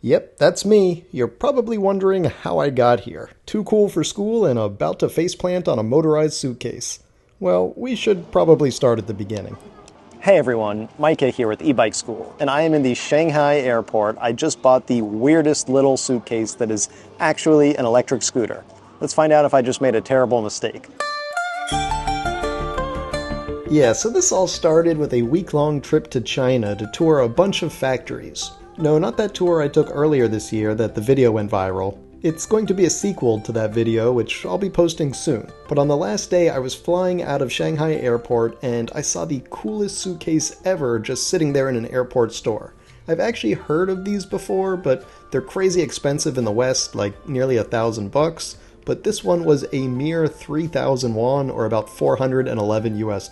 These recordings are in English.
Yep, that's me. You're probably wondering how I got here. Too cool for school and about to faceplant on a motorized suitcase. Well, we should probably start at the beginning. Hey everyone, Mike here with Ebike School, and I am in the Shanghai airport. I just bought the weirdest little suitcase that is actually an electric scooter. Let's find out if I just made a terrible mistake. Yeah, so this all started with a week-long trip to China to tour a bunch of factories. No, not that tour I took earlier this year that the video went viral. It's going to be a sequel to that video, which I'll be posting soon. But on the last day, I was flying out of Shanghai airport and I saw the coolest suitcase ever just sitting there in an airport store. I've actually heard of these before, but they're crazy expensive in the West, like nearly $1,000. But this one was a mere 3,000 won, or about $411 US.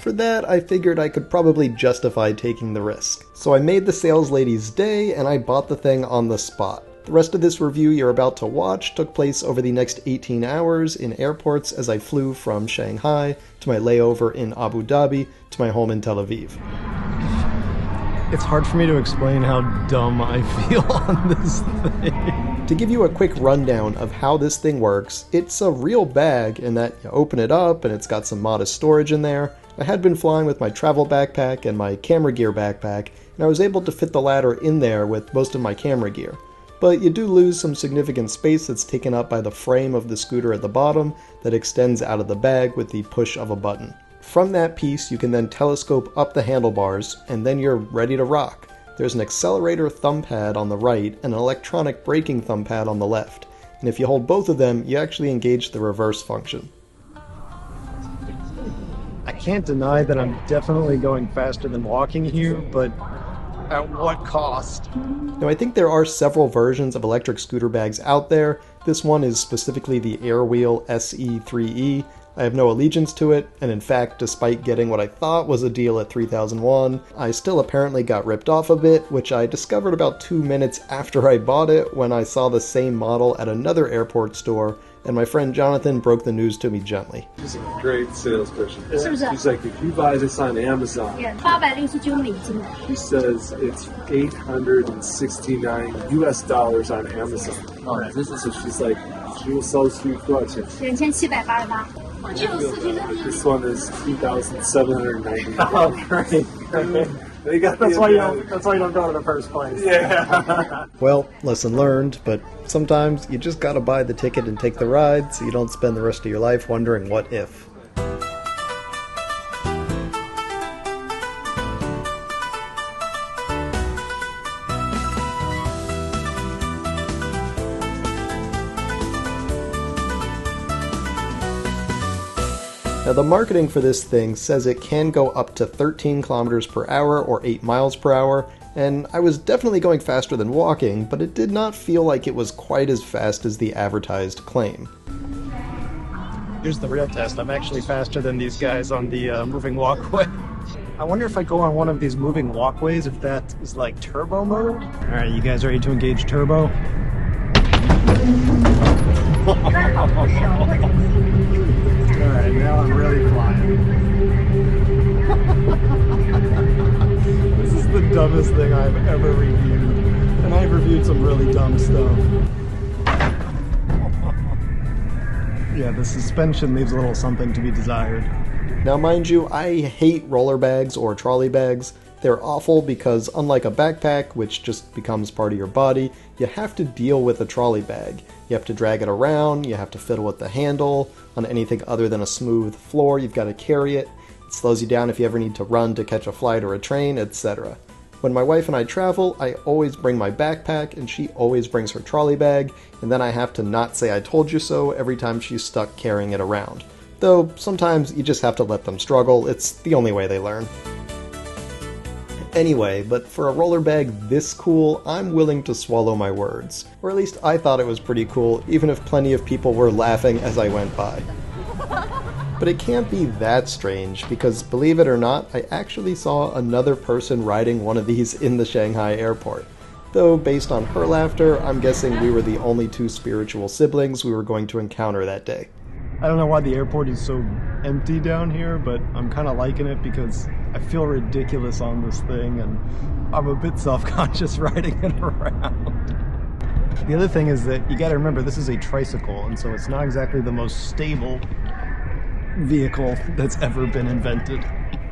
For that, I figured I could probably justify taking the risk. So I made the sales lady's day and I bought the thing on the spot. The rest of this review you're about to watch took place over the next 18 hours in airports as I flew from Shanghai to my layover in Abu Dhabi to my home in Tel Aviv. It's hard for me to explain how dumb I feel on this thing. To give you a quick rundown of how this thing works, it's a real bag in that you open it up and it's got some modest storage in there. I had been flying with my travel backpack and my camera gear backpack, and I was able to fit the latter in there with most of my camera gear. But you do lose some significant space that's taken up by the frame of the scooter at the bottom that extends out of the bag with the push of a button. From that piece, you can then telescope up the handlebars, and then you're ready to rock. There's an accelerator thumb pad on the right and an electronic braking thumb pad on the left. And if you hold both of them, you actually engage the reverse function. I can't deny that I'm definitely going faster than walking here, but at what cost? Now, I think there are several versions of electric scooter bags out there. This one is specifically the Airwheel SE3E. I have no allegiance to it, and in fact, despite getting what I thought was a deal at 3,000 won, I still apparently got ripped off a bit, which I discovered about 2 minutes after I bought it when I saw the same model at another airport store, and my friend Jonathan broke the news to me gently. She's a great salesperson. She's like, if you buy this on Amazon, she says it's $869 US on Amazon. So she's like, she will sell to you for this one is 2,790. Oh, great. That's why you don't go in the first place. Yeah. Well, lesson learned, but sometimes you just gotta buy the ticket and take the ride so you don't spend the rest of your life wondering what if. Now, the marketing for this thing says it can go up to 13 kilometers per hour or 8 miles per hour, and I was definitely going faster than walking, but it did not feel like it was quite as fast as the advertised claim. Here's the real test. I'm actually faster than these guys on the moving walkway. I wonder if I go on one of these moving walkways, if that is like turbo mode. All right, you guys ready to engage turbo? Alright, now I'm really flying. This is the dumbest thing I've ever reviewed. And I've reviewed some really dumb stuff. Yeah, the suspension leaves a little something to be desired. Now, mind you, I hate roller bags or trolley bags. They're awful because, unlike a backpack, which just becomes part of your body, you have to deal with a trolley bag. You have to drag it around, you have to fiddle with the handle. On anything other than a smooth floor, you've got to carry it. It slows you down if you ever need to run to catch a flight or a train, etc. When my wife and I travel, I always bring my backpack, and she always brings her trolley bag, and then I have to not say I told you so every time she's stuck carrying it around. Though, sometimes you just have to let them struggle, it's the only way they learn. Anyway, but for a roller bag this cool, I'm willing to swallow my words. Or at least I thought it was pretty cool, even if plenty of people were laughing as I went by. But it can't be that strange, because believe it or not, I actually saw another person riding one of these in the Shanghai airport. Though, based on her laughter, I'm guessing we were the only two spiritual siblings we were going to encounter that day. I don't know why the airport is so empty down here, but I'm kind of liking it because I feel ridiculous on this thing, and I'm a bit self-conscious riding it around. The other thing is that you gotta remember this is a tricycle, and so it's not exactly the most stable vehicle that's ever been invented.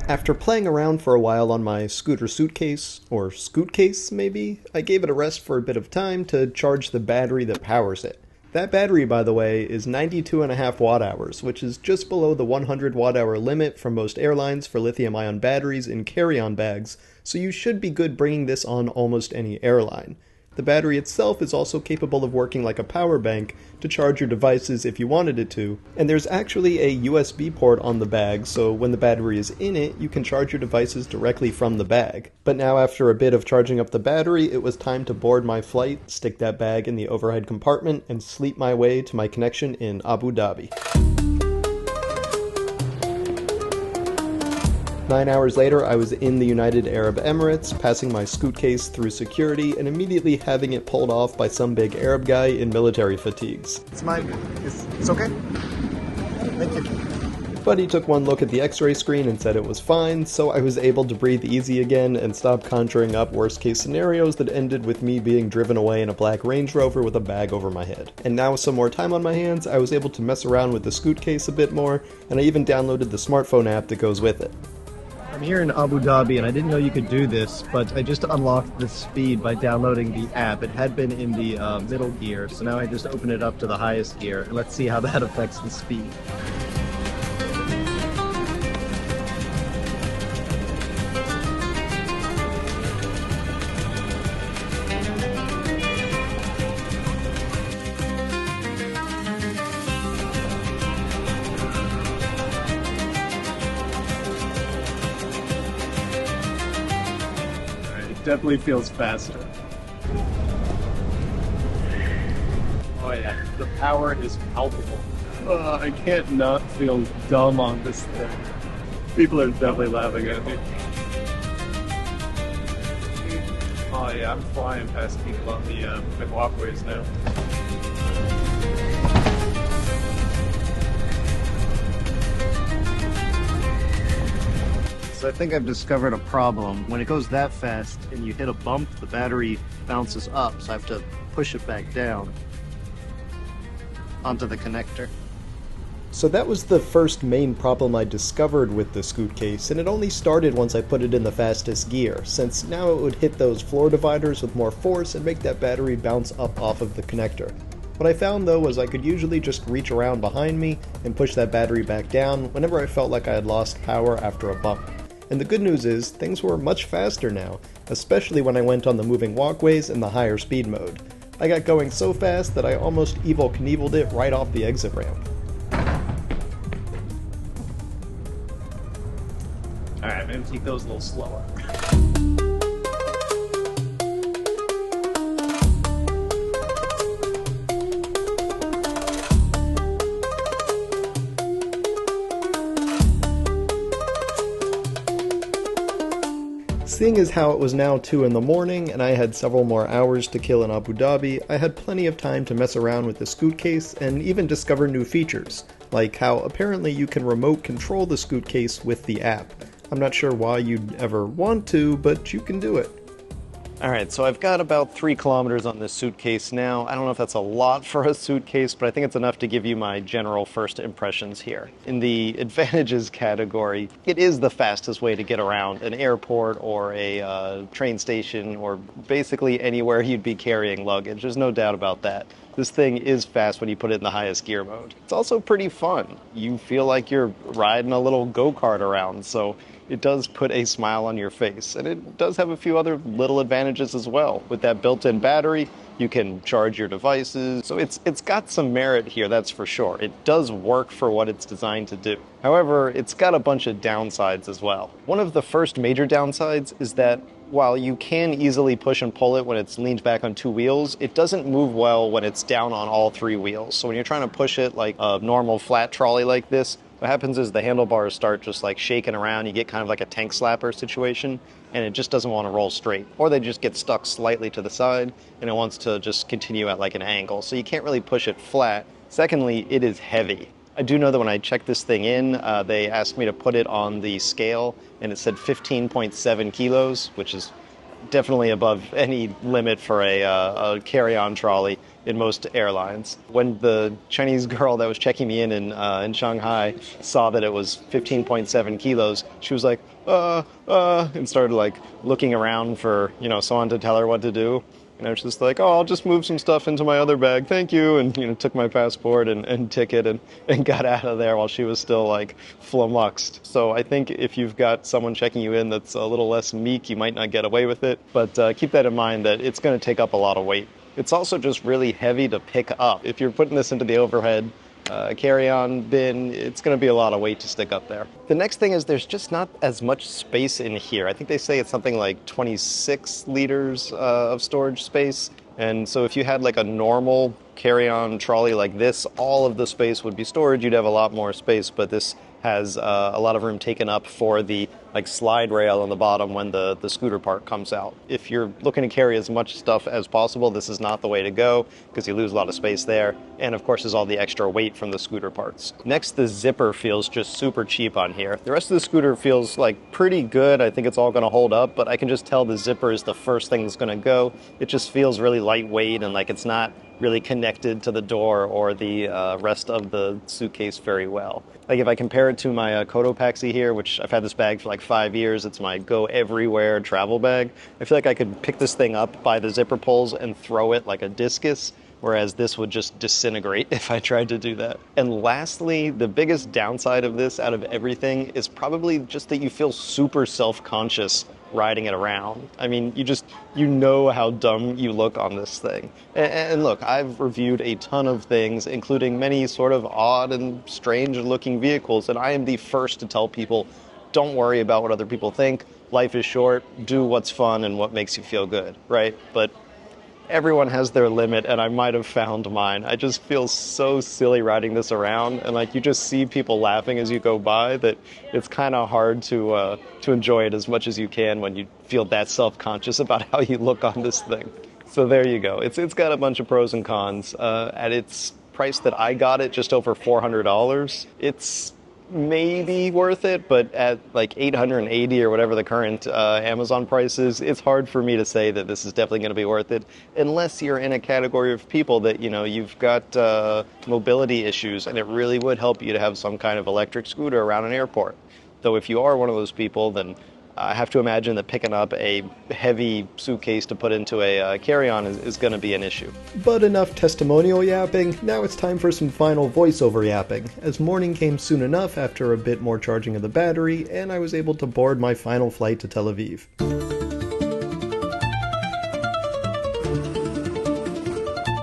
After playing around for a while on my scooter Suitcase, or Suitcase maybe, I gave it a rest for a bit of time to charge the battery that powers it. That battery, by the way, is 92.5 watt-hours, which is just below the 100 watt-hour limit from most airlines for lithium-ion batteries in carry-on bags, so you should be good bringing this on almost any airline. The battery itself is also capable of working like a power bank to charge your devices if you wanted it to, and there's actually a USB port on the bag, so when the battery is in it, you can charge your devices directly from the bag. But now after a bit of charging up the battery, it was time to board my flight, stick that bag in the overhead compartment, and sleep my way to my connection in Abu Dhabi. 9 hours later, I was in the United Arab Emirates, passing my Suitcase through security and immediately having it pulled off by some big Arab guy in military fatigues. It's okay? Thank you. But he took one look at the x-ray screen and said it was fine, so I was able to breathe easy again and stop conjuring up worst-case scenarios that ended with me being driven away in a black Range Rover with a bag over my head. And now with some more time on my hands, I was able to mess around with the Suitcase a bit more, and I even downloaded the smartphone app that goes with it. I'm here in Abu Dhabi, and I didn't know you could do this, but I just unlocked the speed by downloading the app. It had been in the middle gear, so now I just open it up to the highest gear, and let's see how that affects the speed. Definitely feels faster. Oh yeah, the power is palpable. I can't not feel dumb on this thing. People are definitely laughing at me. Oh yeah, I'm flying past people on the walkways now. I think I've discovered a problem. When it goes that fast and you hit a bump, the battery bounces up, so I have to push it back down onto the connector. So that was the first main problem I discovered with the Suitcase, and it only started once I put it in the fastest gear, since now it would hit those floor dividers with more force and make that battery bounce up off of the connector. What I found though was I could usually just reach around behind me and push that battery back down whenever I felt like I had lost power after a bump. And the good news is, things were much faster now, especially when I went on the moving walkways in the higher speed mode. I got going so fast that I almost Evel Knieveled it right off the exit ramp. Alright, maybe take those a little slower. Seeing as how it was now 2 in the morning and I had several more hours to kill in Abu Dhabi, I had plenty of time to mess around with the Suitcase and even discover new features, like how apparently you can remote control the Suitcase with the app. I'm not sure why you'd ever want to, but you can do it. Alright, so I've got about 3 kilometers on this Suitcase now. I don't know if that's a lot for a Suitcase, but I think it's enough to give you my general first impressions here. In the advantages category, it is the fastest way to get around an airport or a train station or basically anywhere you'd be carrying luggage. There's no doubt about that. This thing is fast when you put it in the highest gear mode. It's also pretty fun. You feel like you're riding a little go-kart around, so it does put a smile on your face. And it does have a few other little advantages as well. With that built-in battery, you can charge your devices. So it's got some merit here, that's for sure. It does work for what it's designed to do. However, it's got a bunch of downsides as well. One of the first major downsides is that while you can easily push and pull it when it's leaned back on 2 wheels, it doesn't move well when it's down on all 3 wheels. So when you're trying to push it like a normal flat trolley like this, what happens is the handlebars start just like shaking around. You get kind of like a tank slapper situation, and it just doesn't want to roll straight. Or they just get stuck slightly to the side, and it wants to just continue at like an angle. So you can't really push it flat. Secondly, it is heavy. I do know that when I checked this thing in, they asked me to put it on the scale, and it said 15.7 kilos, which is definitely above any limit for a carry-on trolley in most airlines. When the Chinese girl that was checking me in Shanghai saw that it was 15.7 kilos, she was like, and started like looking around for, someone to tell her what to do. And I was just like, I'll just move some stuff into my other bag, thank you, and took my passport and ticket and got out of there while she was still like flummoxed. So I think if you've got someone checking you in that's a little less meek, you might not get away with it, but keep that in mind that it's going to take up a lot of weight. It's also just really heavy to pick up. If you're putting this into the overhead carry-on bin, it's going to be a lot of weight to stick up there. The next thing is there's just not as much space in here. I think they say it's something like 26 liters of storage space. And so if you had like a normal carry-on trolley like this, all of the space would be storage. You'd have a lot more space, but this has a lot of room taken up for the slide rail on the bottom when the scooter part comes out. If you're looking to carry as much stuff as possible, this is not the way to go because you lose a lot of space there. And of course, there's all the extra weight from the scooter parts. Next, the zipper feels just super cheap on here. The rest of the scooter feels like pretty good. I think it's all going to hold up, but I can just tell the zipper is the first thing that's going to go. It just feels really lightweight and like it's not really connected to the door or the rest of the suitcase very well. Like if I compare it to my Cotopaxi here, which I've had this bag for like 5 years, it's my go everywhere travel bag. I feel like I could pick this thing up by the zipper pulls and throw it like a discus, whereas this would just disintegrate if I tried to do that. And lastly, the biggest downside of this out of everything is probably just that you feel super self-conscious riding it around. I mean, you know how dumb you look on this thing. And look, I've reviewed a ton of things, including many sort of odd and strange looking vehicles, and I am the first to tell people, don't worry about what other people think. Life is short. Do what's fun and what makes you feel good, right? But everyone has their limit, and I might have found mine. I just feel so silly riding this around, and like you just see people laughing as you go by that it's kind of hard to enjoy it as much as you can when you feel that self-conscious about how you look on this thing. So there you go. It's got a bunch of pros and cons. At its price that I got it, just over $400, it's maybe worth it, but at like $880 or whatever the current Amazon price is, it's hard for me to say that this is definitely going to be worth it unless you're in a category of people that, you've got mobility issues, and it really would help you to have some kind of electric scooter around an airport. Though if you are one of those people, then I have to imagine that picking up a heavy suitcase to put into a carry-on is going to be an issue. But enough testimonial yapping, now it's time for some final voiceover yapping, as morning came soon enough after a bit more charging of the battery, and I was able to board my final flight to Tel Aviv.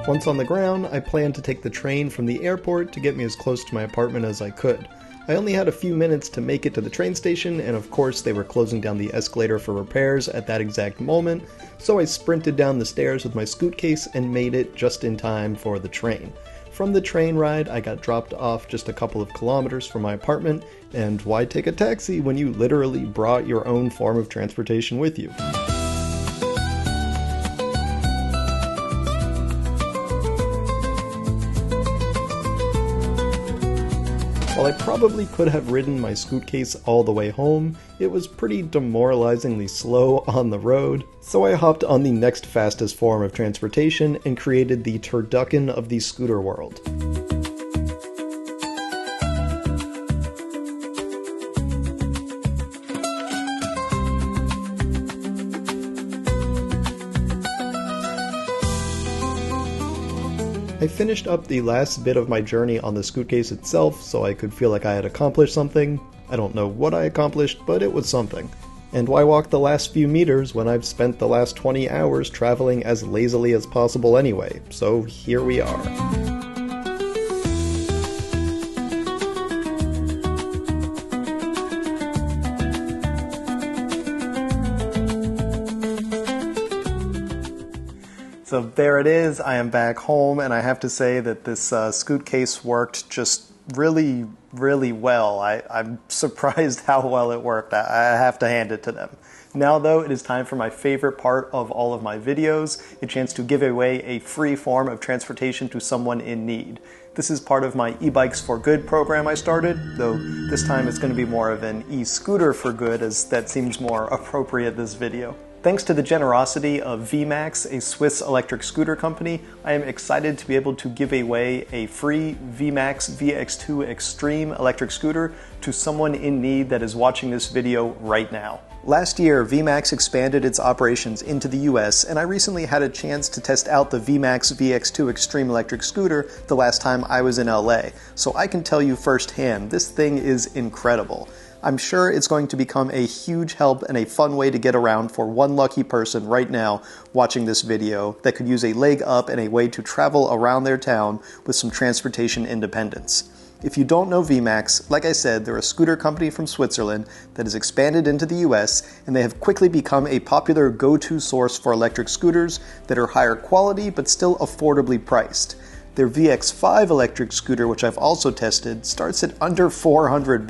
Once on the ground, I planned to take the train from the airport to get me as close to my apartment as I could. I only had a few minutes to make it to the train station, and of course they were closing down the escalator for repairs at that exact moment, so I sprinted down the stairs with my suitcase and made it just in time for the train. From the train ride, I got dropped off just a couple of kilometers from my apartment, and why take a taxi when you literally brought your own form of transportation with you? While I probably could have ridden my suitcase all the way home, it was pretty demoralizingly slow on the road, so I hopped on the next fastest form of transportation and created the turducken of the scooter world. I finished up the last bit of my journey on the suitcase itself so I could feel like I had accomplished something. I don't know what I accomplished, but it was something. And why walk the last few meters when I've spent the last 20 hours traveling as lazily as possible anyway? So here we are. So there it is, I am back home, and I have to say that this suitcase worked just really really well. I'm surprised how well it worked. I have to hand it to them. Now though, it is time for my favorite part of all of my videos, a chance to give away a free form of transportation to someone in need. This is part of my e-bikes for good program I started, though this time it's going to be more of an e-scooter for good, as that seems more appropriate this video. Thanks to the generosity of VMAX, a Swiss electric scooter company, I am excited to be able to give away a free VMAX VX2 Extreme electric scooter to someone in need that is watching this video right now. Last year, VMAX expanded its operations into the US, and I recently had a chance to test out the VMAX VX2 Extreme electric scooter the last time I was in LA, so I can tell you firsthand, this thing is incredible. I'm sure it's going to become a huge help and a fun way to get around for one lucky person right now watching this video that could use a leg up and a way to travel around their town with some transportation independence. If you don't know VMAX, like I said, they're a scooter company from Switzerland that has expanded into the US, and they have quickly become a popular go-to source for electric scooters that are higher quality but still affordably priced. Their VX5 electric scooter, which I've also tested, starts at under $400,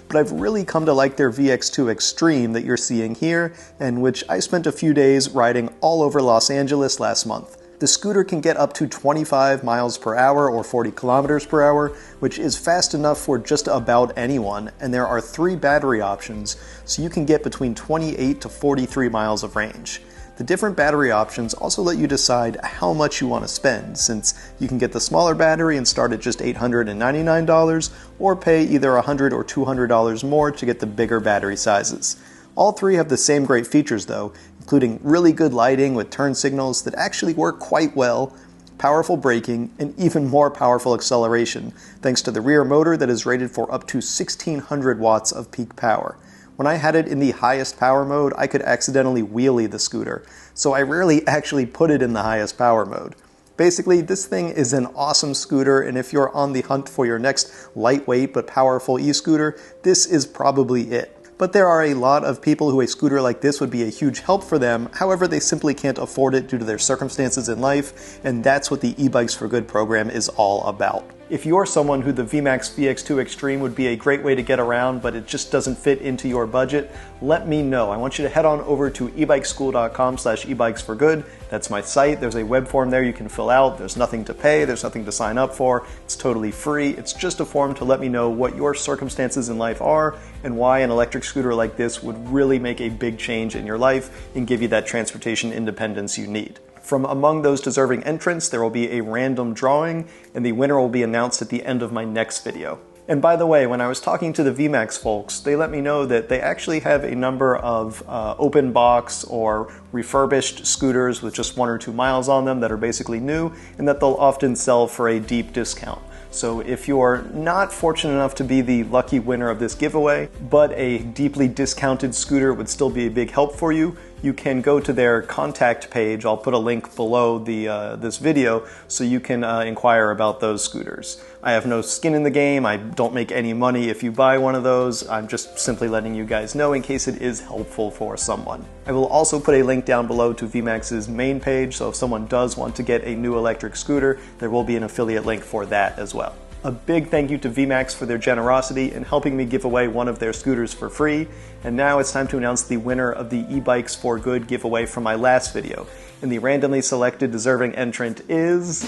but I've really come to like their VX2 Extreme that you're seeing here, and which I spent a few days riding all over Los Angeles last month. The scooter can get up to 25 miles per hour or 40 kilometers per hour, which is fast enough for just about anyone, and there are 3 battery options, so you can get between 28 to 43 miles of range. The different battery options also let you decide how much you want to spend, since you can get the smaller battery and start at just $899, or pay either $100 or $200 more to get the bigger battery sizes. All 3 have the same great features though, including really good lighting with turn signals that actually work quite well, powerful braking, and even more powerful acceleration, thanks to the rear motor that is rated for up to 1600 watts of peak power. When I had it in the highest power mode, I could accidentally wheelie the scooter, so I rarely actually put it in the highest power mode. Basically, this thing is an awesome scooter, and if you're on the hunt for your next lightweight but powerful e-scooter, this is probably it. But there are a lot of people who a scooter like this would be a huge help for them, however they simply can't afford it due to their circumstances in life, and that's what the E-Bikes for Good program is all about. If you're someone who the VMAX VX2 Extreme would be a great way to get around, but it just doesn't fit into your budget, let me know. I want you to head on over to EbikeSchool.com/ebikesforgood. That's my site. There's a web form there you can fill out. There's nothing to pay. There's nothing to sign up for. It's totally free. It's just a form to let me know what your circumstances in life are and why an electric scooter like this would really make a big change in your life and give you that transportation independence you need. From among those deserving entrants, there will be a random drawing, and the winner will be announced at the end of my next video. And by the way, when I was talking to the VMAX folks, they let me know that they actually have a number of open box or refurbished scooters with just 1 or 2 miles on them that are basically new, and that they'll often sell for a deep discount. So if you're not fortunate enough to be the lucky winner of this giveaway, but a deeply discounted scooter would still be a big help for you, you can go to their contact page. I'll put a link below this video so you can inquire about those scooters. I have no skin in the game. I don't make any money if you buy one of those. I'm just simply letting you guys know in case it is helpful for someone. I will also put a link down below to VMAX's main page, so if someone does want to get a new electric scooter, there will be an affiliate link for that as well. A big thank you to VMAX for their generosity in helping me give away one of their scooters for free. And now it's time to announce the winner of the E-Bikes for Good giveaway from my last video. And the randomly selected deserving entrant is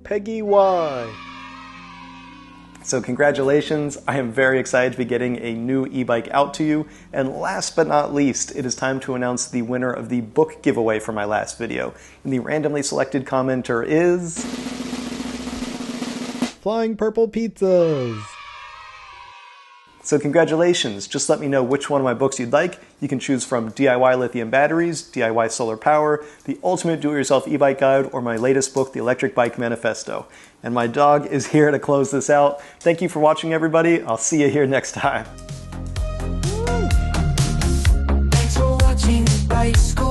Peggy Y. So congratulations, I am very excited to be getting a new e-bike out to you. And last but not least, it is time to announce the winner of the book giveaway from my last video. And the randomly selected commenter is Flying Purple Pizzas. So congratulations, just let me know which one of my books you'd like. You can choose from DIY Lithium Batteries, DIY Solar Power, The Ultimate Do-It-Yourself E-Bike Guide, or my latest book, The Electric Bike Manifesto. And my dog is here to close this out. Thank you for watching, everybody. I'll see you here next time. Thanks for watching Bike School.